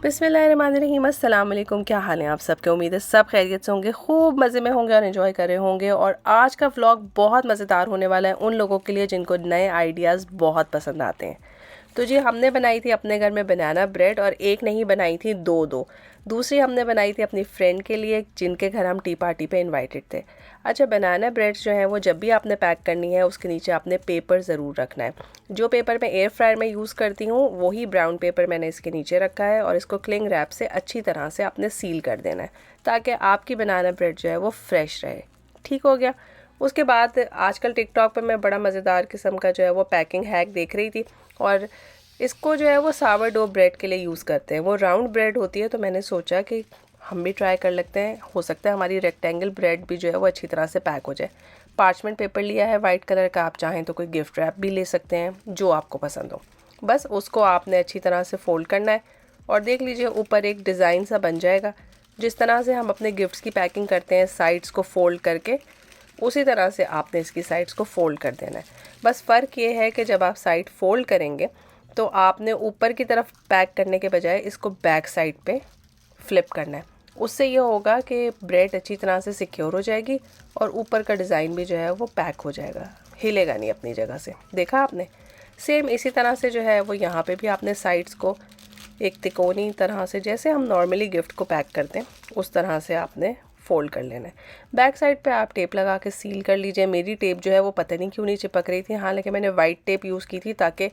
बिस्मिल्लाहिर्रहमानिर्रहीम, अस्सलाम वालेकुम। क्या हाल है आप सबके? उम्मीद है सब खैरियत से होंगे, खूब मज़े में होंगे और एंजॉय कर रहे होंगे। और आज का व्लॉग बहुत मज़ेदार होने वाला है उन लोगों के लिए जिनको नए आइडियाज़ बहुत पसंद आते हैं। तो जी, हमने बनाई थी अपने घर में बनाना ब्रेड, और एक नहीं बनाई थी, दो दो। दूसरी हमने बनाई थी अपनी फ्रेंड के लिए जिनके घर हम टी पार्टी पे इनवाइटेड थे। अच्छा, बनाना ब्रेड्स जो है वो जब भी आपने पैक करनी है उसके नीचे आपने पेपर ज़रूर रखना है। जो पेपर मैं एयर फ्रायर में यूज़ करती हूँ वही ब्राउन पेपर मैंने इसके नीचे रखा है, और इसको क्लिंग रैप से अच्छी तरह से आपने सील कर देना है ताकि आपकी बनाना ब्रेड जो है वो फ्रेश रहे। ठीक हो गया। उसके बाद आजकल टिकटॉक पे मैं बड़ा मज़ेदार किस्म का जो है वो पैकिंग हैक देख रही थी, और इसको जो है वो सावर डो ब्रेड के लिए यूज़ करते हैं। वो राउंड ब्रेड होती है, तो मैंने सोचा कि हम भी ट्राई कर लेते हैं, हो सकता है हमारी रेक्टेंगल ब्रेड भी जो है वो अच्छी तरह से पैक हो जाए। पार्चमेंट पेपर लिया है वाइट कलर का, आप चाहें तो कोई गिफ्ट रैप भी ले सकते हैं, जो आपको पसंद हो। बस उसको आपने अच्छी तरह से फोल्ड करना है, और देख लीजिए ऊपर एक डिज़ाइन सा बन जाएगा। जिस तरह से हम अपने गिफ्ट्स की पैकिंग करते हैं साइड्स को फोल्ड करके, उसी तरह से आपने इसकी साइड्स को फोल्ड कर देना है। बस फ़र्क ये है कि जब आप साइड फोल्ड करेंगे तो आपने ऊपर की तरफ पैक करने के बजाय इसको बैक साइड पे फ्लिप करना है। उससे ये होगा कि ब्रेड अच्छी तरह से सिक्योर हो जाएगी और ऊपर का डिज़ाइन भी जो है वो पैक हो जाएगा, हिलेगा नहीं अपनी जगह से। देखा आपने? सेम इसी तरह से जो है वो यहाँ पे भी आपने साइड्स को एक तिकोनी तरह से, जैसे हम नॉर्मली गिफ्ट को पैक करते हैं उस तरह से आपने फोल्ड कर लेना है। बैक साइड पे आप टेप लगा के सील कर लीजिए। मेरी टेप जो है वो पता नहीं क्यों नहीं चिपक रही थी, हालांकि मैंने वाइट टेप यूज़ की थी ताकि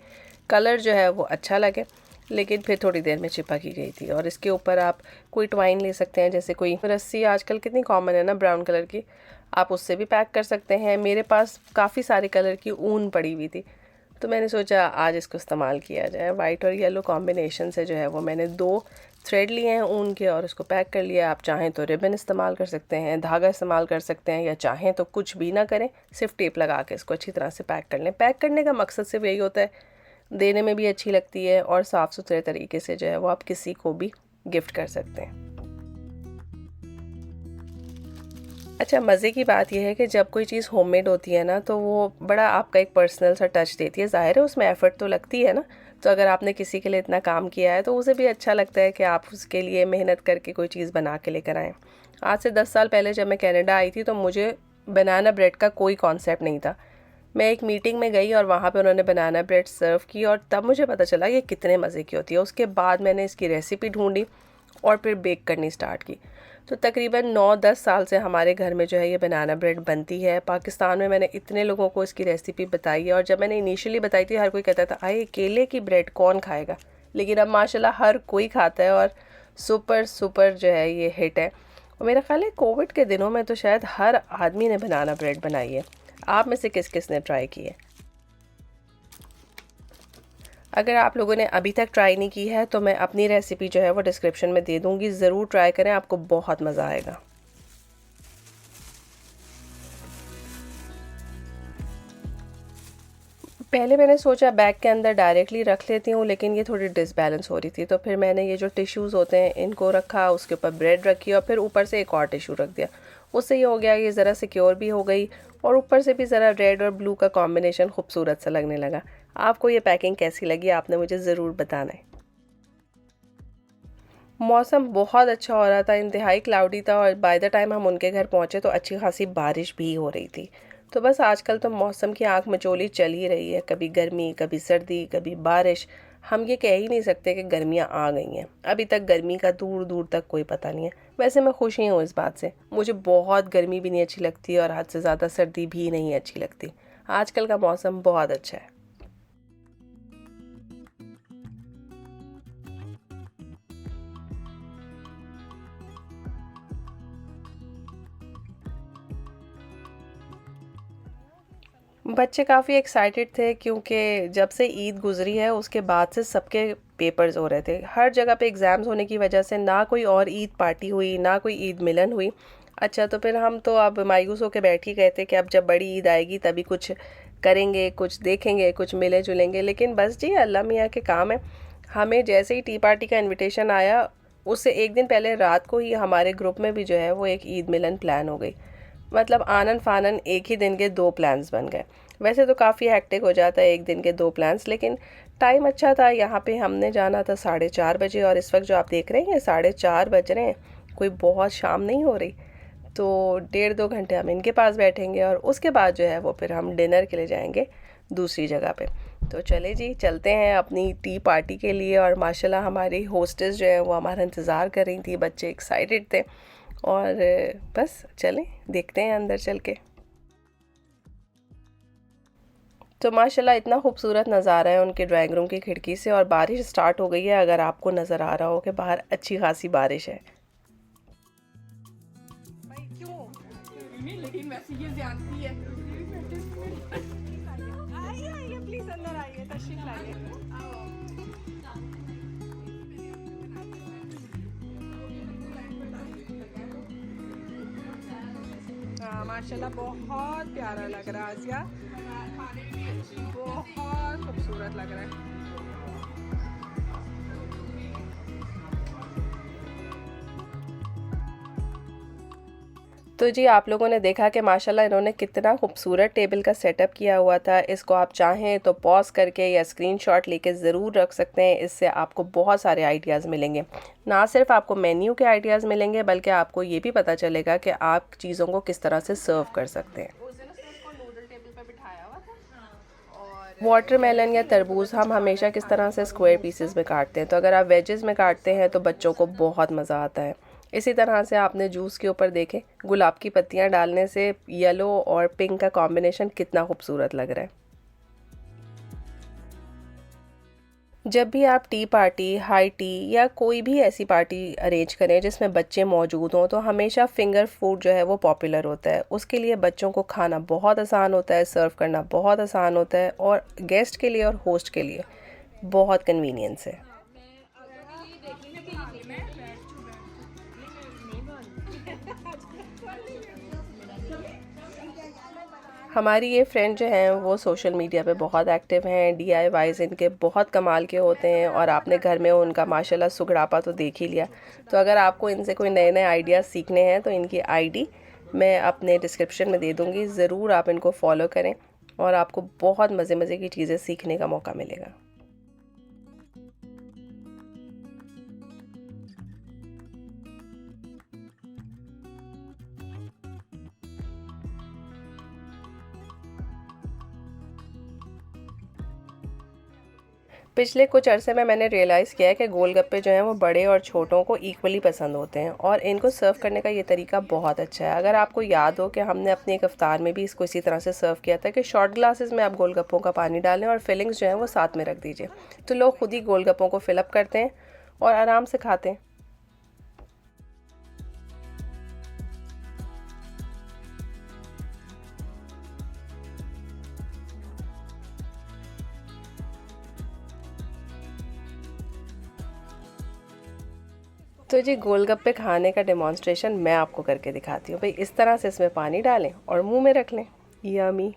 कलर जो है वो अच्छा लगे, लेकिन फिर थोड़ी देर में चिपक ही गई थी। और इसके ऊपर आप कोई ट्वाइन ले सकते हैं, जैसे कोई रस्सी आजकल कितनी कॉमन है ना ब्राउन कलर की, आप उससे भी पैक कर सकते हैं। मेरे पास काफ़ी सारे कलर की ऊन पड़ी हुई थी, तो मैंने सोचा आज इसको इस्तेमाल किया जाए। वाइट और येलो कॉम्बिनेशन से जो है वो मैंने 2 थ्रेड लिए हैं ऊन के और उसको पैक कर लिया। आप चाहें तो रिबन इस्तेमाल कर सकते हैं, धागा इस्तेमाल कर सकते हैं, या चाहें तो कुछ भी ना करें, सिर्फ टेप लगा के इसको अच्छी तरह से पैक कर लें। पैक करने का मकसद सिर्फ यही होता है, देने में भी अच्छी लगती है और साफ़ सुथरे तरीके से जो है वो आप किसी को भी गिफ्ट कर सकते हैं। अच्छा, मज़े की बात यह है कि जब कोई चीज़ होममेड होती है ना, तो वो बड़ा आपका एक पर्सनल सा टच देती है। ज़ाहिर है उसमें एफ़र्ट तो लगती है ना, तो अगर आपने किसी के लिए इतना काम किया है तो उसे भी अच्छा लगता है कि आप उसके लिए मेहनत करके कोई चीज़ बना के लेकर आएँ। आज से 10 साल पहले जब मैं कनाडा आई थी तो मुझे बनाना ब्रेड का कोई कॉन्सेप्ट नहीं था। मैं एक मीटिंग में गई और वहाँ पे उन्होंने बनाना ब्रेड सर्व की, और तब मुझे पता चला ये कितने मज़े की होती है। उसके बाद मैंने इसकी रेसिपी ढूंढी और फिर बेक करनी स्टार्ट की। तो तकरीबन 9-10 साल से हमारे घर में जो है ये बनाना ब्रेड बनती है। पाकिस्तान में मैंने इतने लोगों को इसकी रेसिपी बताई है, और जब मैंने इनिशियली बताई थी हर कोई कहता था आए केले की ब्रेड कौन खाएगा, लेकिन अब माशाल्लाह हर कोई खाता है और सुपर सुपर जो है ये हिट है। और मेरा ख्याल है कोविड के दिनों में तो शायद हर आदमी ने बनाना ब्रेड बनाई है। आप में से किस किस ने ट्राई की है? अगर आप लोगों ने अभी तक ट्राई नहीं की है तो मैं अपनी रेसिपी जो है वो डिस्क्रिप्शन में दे दूँगी, ज़रूर ट्राई करें, आपको बहुत मज़ा आएगा। पहले मैंने सोचा बैग के अंदर डायरेक्टली रख लेती हूँ, लेकिन ये थोड़ी डिसबैलेंस हो रही थी, तो फिर मैंने ये जो टिश्यूज़ होते हैं इनको रखा, उसके ऊपर ब्रेड रखी और फिर ऊपर से एक और टिश्यू रख दिया। उससे ये हो गया ये ज़रा सिक्योर भी हो गई, और ऊपर से भी ज़रा रेड और ब्लू का कॉम्बिनेशन खूबसूरत सा लगने लगा। आपको ये पैकिंग कैसी लगी आपने मुझे ज़रूर बताना है। मौसम बहुत अच्छा हो रहा था, इंतहाई क्लाउडी था, और बाय द टाइम हम उनके घर पहुंचे तो अच्छी खासी बारिश भी हो रही थी। तो बस आजकल तो मौसम की आंख मचोली चल ही रही है, कभी गर्मी कभी सर्दी कभी बारिश। हम ये कह ही नहीं सकते कि गर्मियाँ आ गई हैं, अभी तक गर्मी का दूर दूर तक कोई पता नहीं है। वैसे मैं खुश ही हूँ इस बात से, मुझे बहुत गर्मी भी नहीं अच्छी लगती और हद से ज़्यादा सर्दी भी नहीं अच्छी लगती। आजकल का मौसम बहुत अच्छा है। बच्चे काफ़ी एक्साइटेड थे क्योंकि जब से ईद गुजरी है उसके बाद से सबके पेपर्स हो रहे थे। हर जगह पे एग्ज़ाम्स होने की वजह से ना कोई और ईद पार्टी हुई ना कोई ईद मिलन हुई। अच्छा, तो फिर हम तो अब मायूस होकर बैठ ही गए थे कि अब जब बड़ी ईद आएगी तभी कुछ करेंगे, कुछ देखेंगे, कुछ मिले जुलेंगे। लेकिन बस जी, अल्लाह मियाँ के काम है। हमें जैसे ही टी पार्टी का इनविटेशन आया उससे एक दिन पहले रात को ही हमारे ग्रुप में भी जो है वो एक ईद मिलन प्लान हो गई। मतलब आनन फानन एक ही दिन के 2 प्लान्स बन गए। वैसे तो काफ़ी हेक्टिक हो जाता है एक दिन के 2 प्लान्स, लेकिन टाइम अच्छा था। यहाँ पे हमने जाना था 4:30 बजे और इस वक्त जो आप देख रहे हैं 4:30 बज रहे हैं, कोई बहुत शाम नहीं हो रही। तो 1.5-2 घंटे हम इनके पास बैठेंगे और उसके बाद जो है वो फिर हम डिनर के लिए जाएंगे दूसरी जगह पे। तो चले जी, चलते हैं अपनी टी पार्टी के लिए। और माशाल्लाह हमारी होस्टेस जो है वो हमारा इंतज़ार कर रही थी, बच्चे एक्साइटेड थे। और बस चलें, देखते हैं अंदर चल के। तो माशाल्लाह इतना खूबसूरत नज़ारा है उनके ड्राइंग रूम की खिड़की से। और बारिश स्टार्ट हो गई है, अगर आपको नज़र आ रहा हो कि बाहर अच्छी खासी बारिश है। भाई क्यों? लेकिन वैसे ये जानती है। आइए आइए प्लीज अंदर आइए, तशरीफ लाइए। हाँ माशाल्लाह बहुत प्यारा लग रहा है आसिया, बहुत खूबसूरत लग रहा है। तो जी आप लोगों ने देखा कि माशाल्लाह इन्होंने कितना खूबसूरत टेबल का सेटअप किया हुआ था। इसको आप चाहें तो पॉज करके या स्क्रीनशॉट लेके ज़रूर रख सकते हैं। इससे आपको बहुत सारे आइडियाज़ मिलेंगे। ना सिर्फ आपको मेन्यू के आइडियाज़ मिलेंगे बल्कि आपको ये भी पता चलेगा कि आप चीज़ों को किस तरह से सर्व कर सकते हैं। वाटरमेलन या तरबूज हम हमेशा किस तरह से स्क्वायर पीसेस में काटते हैं, तो अगर आप वेजेस में काटते हैं तो बच्चों को बहुत मज़ा आता है। इसी तरह से आपने जूस के ऊपर देखे गुलाब की पत्तियां डालने से येलो और पिंक का कॉम्बिनेशन कितना खूबसूरत लग रहा है। जब भी आप टी पार्टी, हाई टी या कोई भी ऐसी पार्टी अरेंज करें जिसमें बच्चे मौजूद हों, तो हमेशा फिंगर फूड जो है वो पॉपुलर होता है। उसके लिए बच्चों को खाना बहुत आसान होता है, सर्व करना बहुत आसान होता है और गेस्ट के लिए और होस्ट के लिए बहुत कन्वीनियंस है। हमारी ये फ्रेंड जो हैं वो सोशल मीडिया पे बहुत एक्टिव हैं। DIYs इनके बहुत कमाल के होते हैं और आपने घर में उनका माशाल्लाह सुगड़ापा तो देख ही लिया। तो अगर आपको इनसे कोई नए नए आइडियाज़ सीखने हैं तो इनकी ID मैं अपने डिस्क्रिप्शन में दे दूँगी, ज़रूर आप इनको फॉलो करें और आपको बहुत मज़े मज़े की चीज़ें सीखने का मौका मिलेगा। पिछले कुछ अरसे में मैंने रियलाइज़ किया है कि गोलगप्पे जो हैं वो बड़े और छोटों को इक्वली पसंद होते हैं और इनको सर्व करने का ये तरीका बहुत अच्छा है। अगर आपको याद हो कि हमने अपने एक इफ्तार में भी इसको इसी तरह से सर्व किया था कि शॉर्ट ग्लासेस में आप गोलगप्पों का पानी डालें और फिलिंग्स जो हैं वो साथ में रख दीजिए, तो लोग खुद ही गोलगप्पों को फिलअप करते हैं और आराम से खाते हैं। तो जी गोलगप्पे खाने का डेमोंस्ट्रेशन मैं आपको करके दिखाती हूँ। भाई इस तरह से इसमें पानी डालें और मुंह में रख लें। यमी।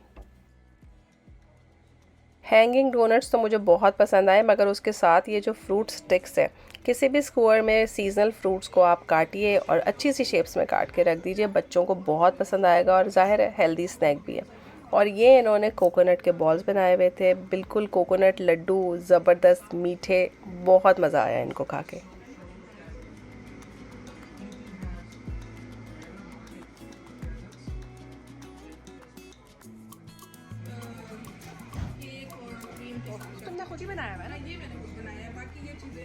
हैंगिंग डोनट्स तो मुझे बहुत पसंद आए, मगर उसके साथ ये जो फ्रूट स्टिक्स है, किसी भी स्क्वायर में सीजनल फ्रूट्स को आप काटिए और अच्छी सी शेप्स में काट के रख दीजिए, बच्चों को बहुत पसंद आएगा और ज़ाहिर है हेल्दी स्नैक भी है। और ये इन्होंने कोकोनट के बॉल्स बनाए हुए थे, बिल्कुल कोकोनट लड्डू, ज़बरदस्त मीठे, बहुत मज़ा आया इनको खा के। तुमने खुद ही बनाया हुआ है ना? ये मैंने खुद बनाया है, बाकी ये चीज़ें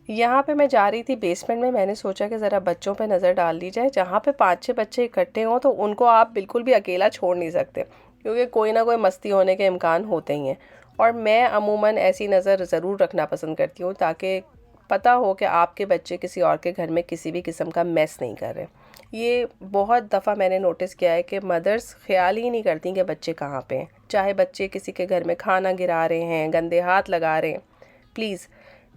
यहाँ पे मैं जा रही थी बेसमेंट में। मैंने सोचा कि ज़रा बच्चों पे नज़र डाल दी जाए। जहाँ पे 5-6 बच्चे इकट्ठे हों तो उनको आप बिल्कुल भी अकेला छोड़ नहीं सकते, क्योंकि कोई ना कोई मस्ती होने के इम्कान होते ही हैं। और मैं अमूमन ऐसी नज़र ज़रूर रखना पसंद करती हूँ ताकि पता हो कि आपके बच्चे किसी और के घर में किसी भी किस्म का मेस नहीं कर रहे। ये बहुत दफ़ा मैंने नोटिस किया है कि मदर्स ख्याल ही नहीं करती कि बच्चे कहाँ पे हैं। चाहे बच्चे किसी के घर में खाना गिरा रहे हैं, गंदे हाथ लगा रहे हैं, प्लीज़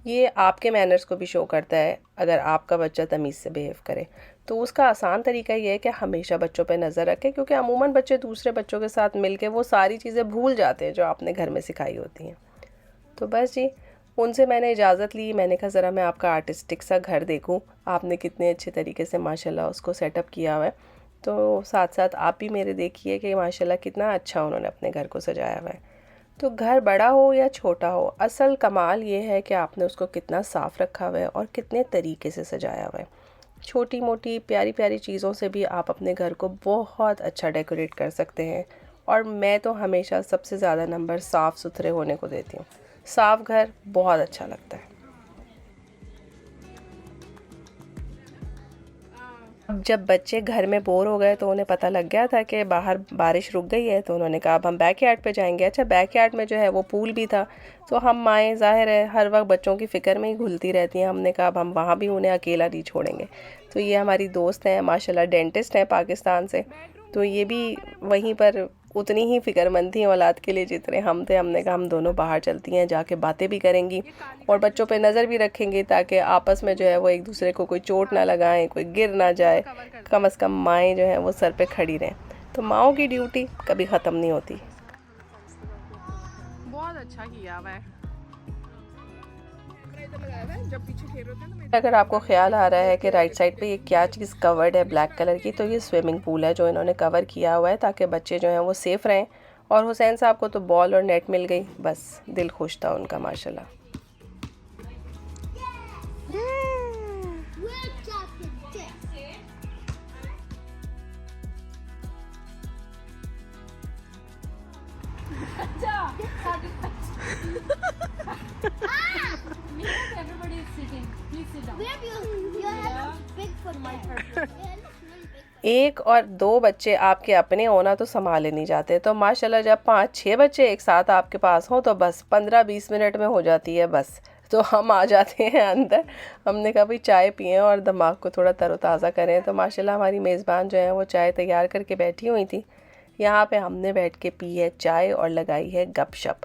ये आपके मैनर्स को भी शो करता है। अगर आपका बच्चा तमीज़ से बिहेव करे तो उसका आसान तरीका ये है कि हमेशा बच्चों पे नज़र रखें, क्योंकि अमूमन बच्चे दूसरे बच्चों के साथ मिलके वो सारी चीज़ें भूल जाते हैं जो आपने घर में सिखाई होती हैं। तो बस जी, उनसे मैंने इजाज़त ली। मैंने कहा ज़रा मैं आपका आर्टिस्टिक सा घर देखूं, आपने कितने अच्छे तरीके से माशाल्लाह उसको सेटअप किया हुआ है। तो साथ साथ आप भी मेरे देखिए कि माशाल्लाह कितना अच्छा उन्होंने अपने घर को सजाया हुआ है। तो घर बड़ा हो या छोटा हो, असल कमाल ये है कि आपने उसको कितना साफ़ रखा हुआ है और कितने तरीके से सजाया हुआ है। छोटी मोटी प्यारी प्यारी चीज़ों से भी आप अपने घर को बहुत अच्छा डेकोरेट कर सकते हैं। और मैं तो हमेशा सबसे ज़्यादा नंबर साफ़ सुथरे होने को देती हूँ। साफ़ घर बहुत अच्छा लगता है। अब जब बच्चे घर में बोर हो गए तो उन्हें पता लग गया था कि बाहर बारिश रुक गई है, तो उन्होंने कहा अब हम बैक यार्ड पे जाएंगे। अच्छा, बैक यार्ड में जो है वो पूल भी था। तो हम माएँ ज़ाहिर है हर वक्त बच्चों की फ़िक्र में ही घुलती रहती हैं। हमने कहा अब हम वहाँ भी उन्हें अकेला नहीं छोड़ेंगे। तो ये हमारी दोस्त हैं, माशाल्लाह डेंटिस्ट हैं पाकिस्तान से। तो ये भी वहीं पर उतनी ही फ़िक्रमंद थी औलाद के लिए जितने हम थे। हमने कहा हम दोनों बाहर चलती हैं, जाके बातें भी करेंगी और बच्चों पे नज़र भी रखेंगी, ताकि आपस में जो है वो एक दूसरे को कोई चोट ना लगाएं, कोई गिर ना जाए। कम से कम माएँ जो हैं वो सर पे खड़ी रहें। तो माओं की ड्यूटी कभी ख़त्म नहीं होती। बहुत अच्छा किया हुआ है। जब पीछे खेल रहे थे ना, अगर आपको ख्याल आ रहा है कि राइट साइड पे ये क्या चीज़ कवर्ड है ब्लैक कलर की, तो ये स्विमिंग पूल है जो इन्होंने कवर किया हुआ है ताकि बच्चे जो हैं वो सेफ़ रहें। और हुसैन साहब को तो बॉल और नेट मिल गई, बस दिल खुश था उनका माशाल्लाह। Everybody is sitting. Please sit down. You have big foot. My turn. एक और दो बच्चे आपके अपने होना तो संभाले नहीं जाते। तो माशाल्लाह जब 5-6 बच्चे एक साथ आपके पास हों तो बस 15-20 मिनट में हो जाती है बस। तो हम आ जाते हैं अंदर। हमने कहा भाई चाय पिएं और दिमाग को थोड़ा तरोताज़ा करें। तो माशाल्लाह हमारी मेज़बान जो है वो चाय तैयार करके बैठी हुई थी। यहाँ पे हमने बैठ के पी है चाय और लगाई है गपशप।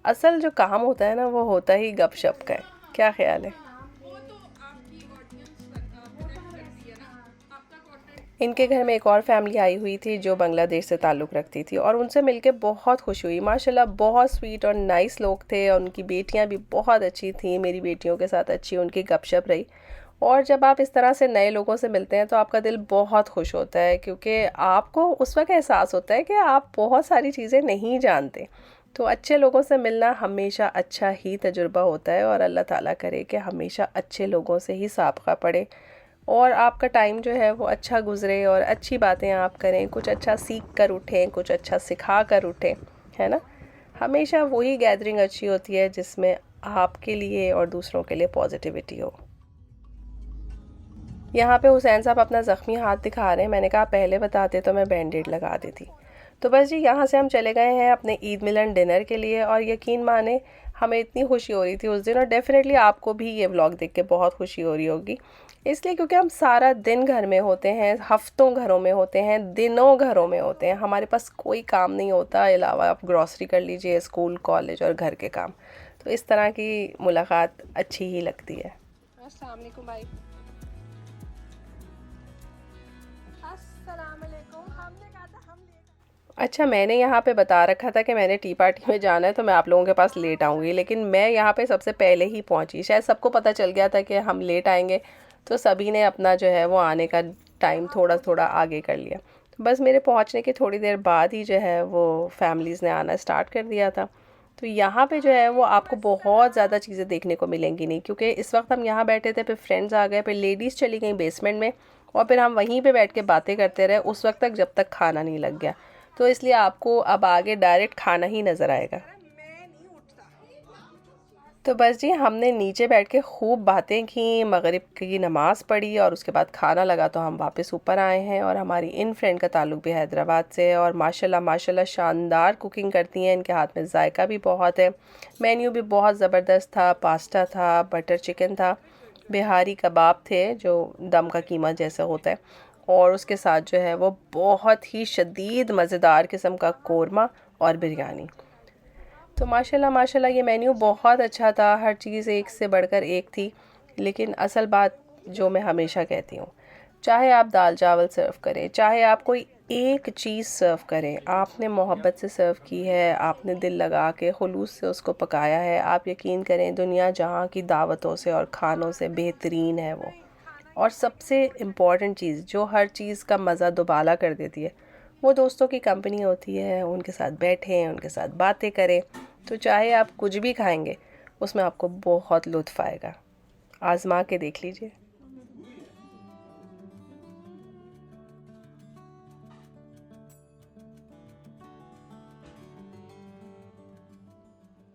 असल जो काम होता है ना वो होता ही गपशप का है। क्या ख्याल है? इनके घर में एक और फैमिली आई हुई थी जो बांग्लादेश से ताल्लुक़ रखती थी और उनसे मिलके बहुत खुशी हुई। माशाल्लाह बहुत स्वीट और नाइस लोग थे और उनकी बेटियां भी बहुत अच्छी थीं। मेरी बेटियों के साथ अच्छी उनकी गपशप रही। और जब आप इस तरह से नए लोगों से मिलते हैं तो आपका दिल बहुत खुश होता है, क्योंकि आपको उस वक्त एहसास होता है कि आप बहुत सारी चीज़ें नहीं जानते। तो अच्छे लोगों से मिलना हमेशा अच्छा ही तजुर्बा होता है और अल्लाह ताला करे कि हमेशा अच्छे लोगों से ही साबका पड़े और आपका टाइम जो है वो अच्छा गुज़रे और अच्छी बातें आप करें, कुछ अच्छा सीख कर उठें, कुछ अच्छा सिखा कर उठें, है ना। हमेशा वही गैदरिंग अच्छी होती है जिसमें आपके लिए और दूसरों के लिए पॉजिटिविटी हो। यहाँ पे हुसैन साहब अपना ज़ख्मी हाथ दिखा रहे हैं। मैंने कहा पहले बताते तो मैं बैंडेड लगा देती। तो बस जी यहाँ से हम चले गए हैं अपने ईद मिलन डिनर के लिए और यकीन माने हमें इतनी खुशी हो रही थी उस दिन, और डेफ़िनेटली आपको भी ये व्लॉग देख के बहुत खुशी हो रही होगी। इसलिए क्योंकि हम सारा दिन घर में होते हैं, हफ्तों घरों में होते हैं, दिनों घरों में होते हैं। हमारे पास कोई काम नहीं होता अलावा आप ग्रॉसरी कर लीजिए, स्कूल कॉलेज और घर के काम। तो इस तरह की मुलाकात अच्छी ही लगती है। अस्सलाम वालेकुम भाई। अस्सलाम वालेकुम। हमने कहा था हम लेट। अच्छा, मैंने यहाँ पे बता रखा था कि मैंने टी पार्टी में जाना है तो मैं आप लोगों के पास लेट आऊँगी, लेकिन मैं यहाँ पे सबसे पहले ही पहुँची। शायद सबको पता चल गया था कि हम लेट आएंगे, तो सभी ने अपना जो है वो आने का टाइम थोड़ा थोड़ा आगे कर लिया। तो बस मेरे पहुँचने के थोड़ी देर बाद ही जो है वो फैमिलीज़ ने आना स्टार्ट कर दिया था। तो यहाँ पे जो है वो आपको बहुत ज़्यादा चीज़ें देखने को मिलेंगी नहीं, क्योंकि इस वक्त हम यहाँ बैठे थे, फिर फ्रेंड्स आ गए, फिर लेडीज़ चली गई बेसमेंट में और फिर हम वहीं पे बैठ के बातें करते रहे उस वक्त तक जब तक खाना नहीं लग गया। तो इसलिए आपको अब आगे डायरेक्ट खाना ही नज़र आएगा। तो बस जी हमने नीचे बैठ के खूब बातें की, मगरिब की नमाज़ पढ़ी और उसके बाद खाना लगा तो हम वापस ऊपर आए हैं। और हमारी इन फ्रेंड का ताल्लुक़ भी हैदराबाद से है और माशाल्लाह माशाल्लाह शानदार कुकिंग करती हैं। इनके हाथ में जायका भी बहुत है। मेन्यू भी बहुत ज़बरदस्त था। पास्ता था, बटर चिकन था, बिहारी कबाब थे जो दम का कीमा जैसा होता है, और उसके साथ जो है वो बहुत ही शदीद मज़ेदार किस्म का कोरमा और बिरयानी। तो माशाल्लाह माशाल्लाह ये मेन्यू बहुत अच्छा था। हर चीज़ एक से बढ़कर एक थी। लेकिन असल बात जो मैं हमेशा कहती हूँ, चाहे आप दाल चावल सर्व करें, चाहे आप कोई एक चीज़ सर्व करें, आपने मोहब्बत से सर्व की है, आपने दिल लगा के खुलूस से उसको पकाया है, आप यकीन करें दुनिया जहाँ की दावतों से और खानों से बेहतरीन है वो। और सबसे इम्पॉर्टेंट चीज़ जो हर चीज़ का मज़ा दुबाला कर देती है, वो दोस्तों की कंपनी होती है। उनके साथ बैठें, उनके साथ बातें करें, तो चाहे आप कुछ भी खाएंगे उसमें आपको बहुत लुत्फ़ आएगा। आज़मा के देख लीजिए।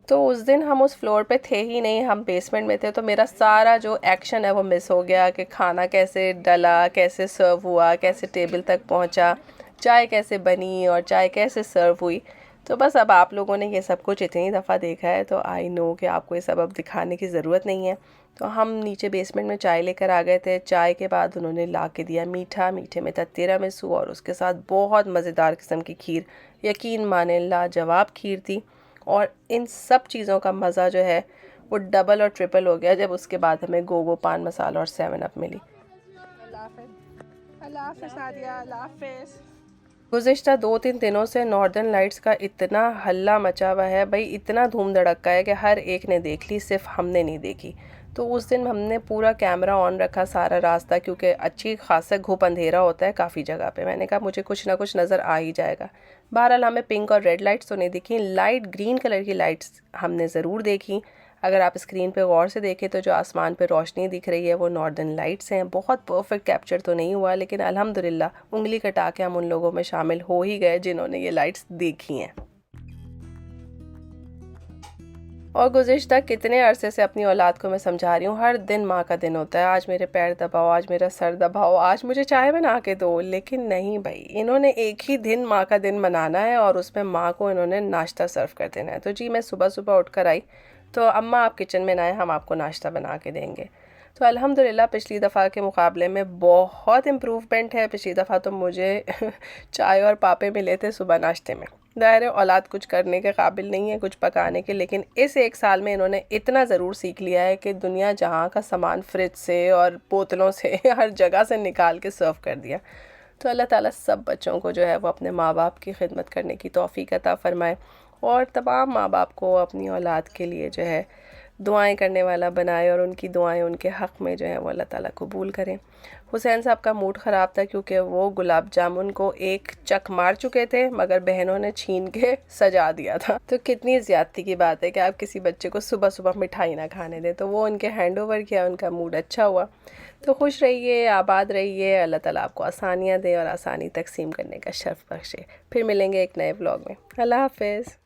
तो उस दिन हम उस फ्लोर पे थे ही नहीं, हम बेसमेंट में थे, तो मेरा सारा जो एक्शन है वो मिस हो गया कि खाना कैसे डला, कैसे सर्व हुआ, कैसे टेबल तक पहुंचा, चाय कैसे बनी और चाय कैसे सर्व हुई। तो बस अब आप लोगों ने ये सब कुछ इतनी दफ़ा देखा है तो आई नो कि आपको ये सब अब दिखाने की ज़रूरत नहीं है। तो हम नीचे बेसमेंट में चाय लेकर आ गए थे। चाय के बाद उन्होंने ला के दिया मीठा, मीठे में था तिरामिसू और उसके साथ बहुत मज़ेदार किस्म की खीर। यकीन माने लाजवाब खीर थी। और इन सब चीज़ों का मज़ा जो है वो डबल और ट्रिपल हो गया जब उसके बाद हमें गोगो पान मसाला और 7 अप मिली। अल्लाह हाफ़िज़ सादिया, अल्लाह हाफ़िज़। गुज़िश्ता 2-3 दिनों से नॉर्दर्न लाइट्स का इतना हल्ला मचा हुआ है भाई, इतना धूम धड़क्का है कि हर एक ने देख ली, सिर्फ हमने नहीं देखी। तो उस दिन हमने पूरा कैमरा ऑन रखा सारा रास्ता, क्योंकि अच्छी खासा घुप अंधेरा होता है काफ़ी जगह पे। मैंने कहा मुझे कुछ ना कुछ नज़र आ ही जाएगा। बहरहाल हमें पिंक और रेड लाइट्स तो नहीं दिखी, लाइट ग्रीन कलर की लाइट्स हमने ज़रूर देखी। अगर आप स्क्रीन पे गौर से देखें तो जो आसमान पे रोशनी दिख रही है वो नॉर्दर्न लाइट्स हैं। बहुत परफेक्ट कैप्चर तो नहीं हुआ, लेकिन अल्हम्दुलिल्लाह उंगली कटा के हम उन लोगों में शामिल हो ही गए जिन्होंने ये लाइट्स देखी हैं। और गुज़िश्ता कितने अरसे से अपनी औलाद को मैं समझा रही हूँ, हर दिन माँ का दिन होता है। आज मेरे पैर दबाओ, आज मेरा सर दबाओ, आज मुझे चाय बना के दो। लेकिन नहीं भाई, इन्होंने एक ही दिन माँ का दिन मनाना है और उसमें माँ को इन्होंने नाश्ता सर्व कर देना है। तो जी मैं सुबह सुबह उठकर आई तो अम्मा आप किचन में ना आए, हम आपको नाश्ता बना के देंगे। तो अल्हम्दुलिल्लाह पिछली दफ़ा के मुकाबले में बहुत इम्प्रूवमेंट है। पिछली दफ़ा तो मुझे चाय और पापे मिले थे सुबह नाश्ते में। ज़ाहिर है औलाद कुछ करने के काबिल नहीं है, कुछ पकाने के, लेकिन इस 1 साल में इन्होंने इतना ज़रूर सीख लिया है कि दुनिया जहाँ का सामान फ्रिज से और बोतलों से हर जगह से निकाल के सर्व कर दिया। तो अल्लाह ताला सब बच्चों को जो है वो अपने माँ बाप की खिदमत करने की तौफीक अता फ़रमाए और तमाम माँ बाप को अपनी औलाद के लिए जो है दुआएं करने वाला बनाए और उनकी दुआएं उनके हक़ में जो है वो अल्लाह ताला कबूल करें। हुसैन साहब का मूड ख़राब था क्योंकि वो गुलाब जामुन को एक चक मार चुके थे मगर बहनों ने छीन के सजा दिया था। तो कितनी ज़्यादती की बात है कि आप किसी बच्चे को सुबह सुबह मिठाई ना खाने दें। तो वो उनके हैंड ओवर किया, उनका मूड अच्छा हुआ। तो खुश रहिए, आबाद रहिए, अल्लाह ताला आपको आसानियाँ दे और आसानी तकसीम करने का शर्फ बख्शे। फिर मिलेंगे एक नए व्लॉग में। अल्लाह हाफ़िज़।